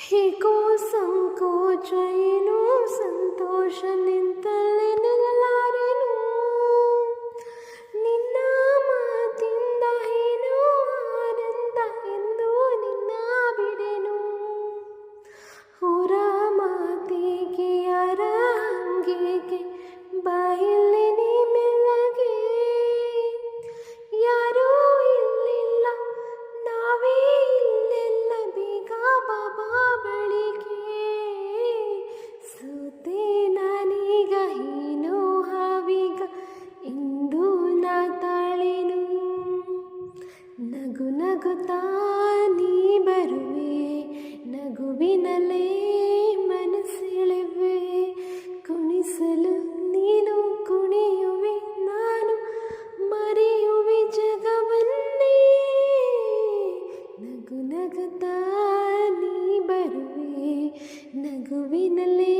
ಹೇಗೋ ಸಂಕೋಚ ಏನೋ ಸಂತೋಷ ನಿಂತಲ್ಲೇ ನಿಲ್ಲಲಾರೆನು ನಿನ್ನ ಮಾತಿಂದ ಏನೋ ಆನಂದ ಎಂದು ನಿನ್ನ ಬಿಡೆನು ಹೊರ ಮಾತಿಗೆ ಯಾರ ಹಂಗಿಗೆ ಬಾಯಲ್ಲಿ ನೀ ಮೆಲ್ಲಗೆ ಯಾರೂ ಇಲ್ಲಿಲ್ಲ ನಾವೇ ಇಲ್ಲೆಲ್ಲ ಬೇಗ ಬಾಬಾ ಬಳಿಗೆ ಸೋತೆ ನಾನೀಗ ಏನೋ ಹಾವೀಗ ಇಂದು ನಾ ತಾಳೆನು ನಗು ನಗುತ್ತಾ ನೀ ಬರುವೆ ನಗುವಿನಲ್ಲೇ ಮನಸ್ಸೆಳೆವೆ ಕುಣಿಸಲು ನೀನು ಕುಣಿಯುವೆ ನಾನು ಮರೆಯುವೆ ಜಗವನ್ನೇ ನಗು ನಗುತ್ತಾ ನೀ ಬರುವೆ ನಗುವಿನಲ್ಲೇ